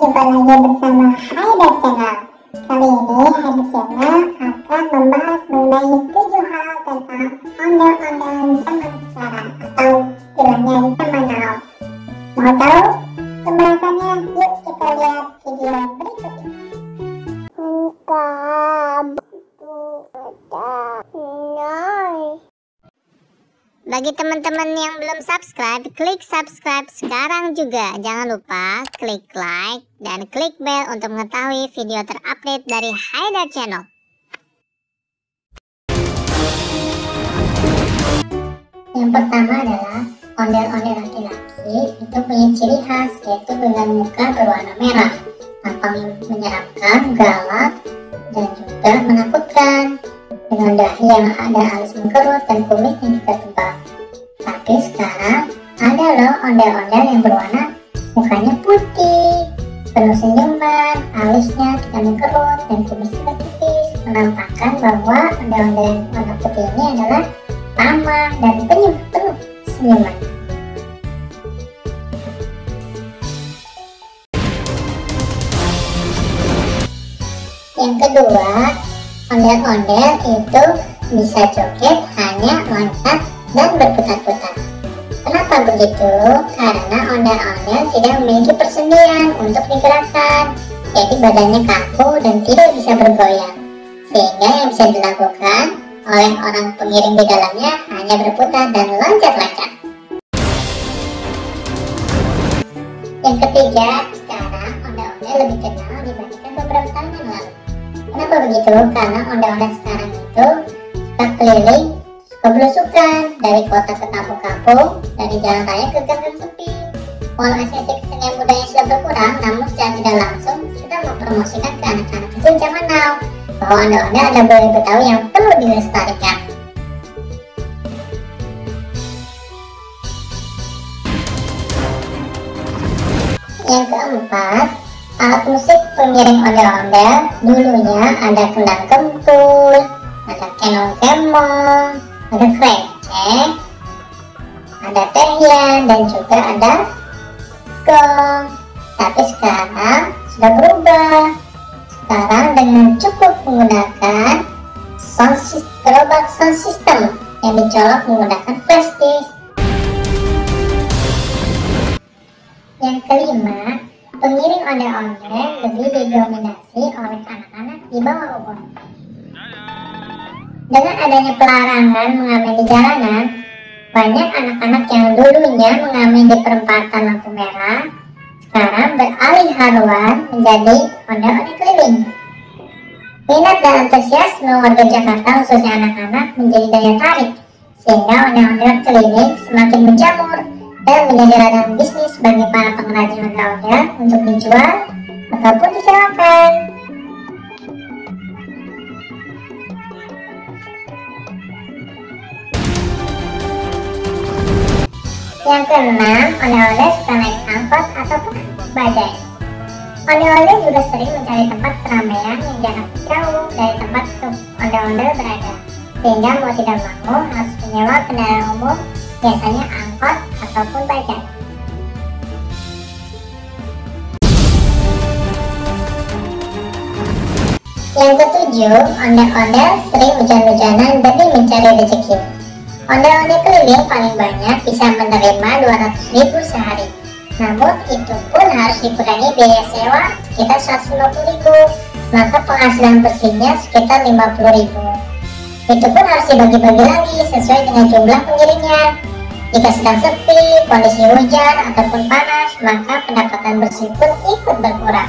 jumpa lagi bersama Haidar Channel. Kali ini Haidar Channel akan membahas mengenai 7 hal tentang ondel-ondel zaman sekarang atau istilahnya zaman now. Mau tahu pembahasannya? Yuk kita lihat video berikut ini. Bagi teman-teman yang belum subscribe, klik subscribe sekarang juga. Jangan lupa klik like dan klik bell untuk mengetahui video terupdate dari Haidar Channel. Yang pertama adalah ondel-ondel laki-laki itu punya ciri khas, yaitu dengan muka berwarna merah, tampang menyeramkan, galak, dan juga menakutkan, dengan dahi yang ada alis mengkerut dan kumis yang juga tebal. Tapi sekarang ada loh ondel-ondel yang berwarna mukanya putih, penuh senyuman, alisnya tidak mengkerut dan kumisnya tipis, menampakkan bahwa ondel-ondel yang warna putih ini adalah ramah dan penuh senyuman. Yang kedua, ondel-ondel itu bisa joget, hanya loncat dan berputar-putar. Kenapa begitu? Karena ondel-ondel tidak memiliki persendian untuk digerakkan, jadi badannya kaku dan tidak bisa bergoyang, sehingga yang bisa dilakukan oleh orang pengiring di dalamnya hanya berputar dan loncat-loncat. Yang ketiga, sekarang ondel-ondel lebih kenal dibandingkan beberapa tahun yang lalu. Kenapa begitu? Karena ondel-ondel sekarang itu suka keliling, suka belusukan dari kota ke kampung-kampung, dari jalan raya ke gang-gang sepi. Walau esensi kesenian budaya sudah berkurang, namun secara tidak langsung sudah mempromosikan ke anak-anak kecil zaman now bahwa ondel-ondel ada budaya Betawi yang perlu dilestarikan. Yang keempat, alat musik pengiring ondel-ondel dulunya ada kendang kempul, ada kenong-kemong, ada krecek, ada tehian, dan juga ada gong. Tapi sekarang sudah berubah. Sekarang dengan cukup menggunakan gerobak sound system yang dicolok menggunakan flash disk. Yang kelima, pengiring ondel-ondel lebih didominasi oleh anak-anak di bawah umur. Dengan adanya pelarangan mengamen di jalanan, banyak anak-anak yang dulunya mengamen di perempatan lampu merah sekarang beralih haluan menjadi ondel-ondel keliling. Minat dan antusiasme warga Jakarta, khususnya anak-anak, menjadi daya tarik, sehingga ondel-ondel keliling semakin menjamur dan menjadi ladang bisnis bagi para pengrajin ondel-ondel untuk dijual ataupun disewakan. Yang keenam, ondel-ondel suka naik angkot ataupun bajai. Ondel-ondel juga sering mencari tempat keramaian yang jarak jauh dari tempat ondel-ondel berada, sehingga mau tidak mau harus menyewa kendaraan umum, biasanya angkot ataupun bajai. Yang ketujuh, ondel-ondel sering hujan-hujanan demi mencari rezeki. Ondel-ondel keliling paling banyak bisa menerima 200.000 sehari. Namun itu pun harus dikurangi biaya sewa sekitar 150.000, maka penghasilan bersihnya sekitar 50.000. Itu pun harus dibagi-bagi lagi sesuai dengan jumlah pengiringnya. Jika sedang sepi, kondisi hujan ataupun panas, maka pendapatan bersih pun ikut berkurang.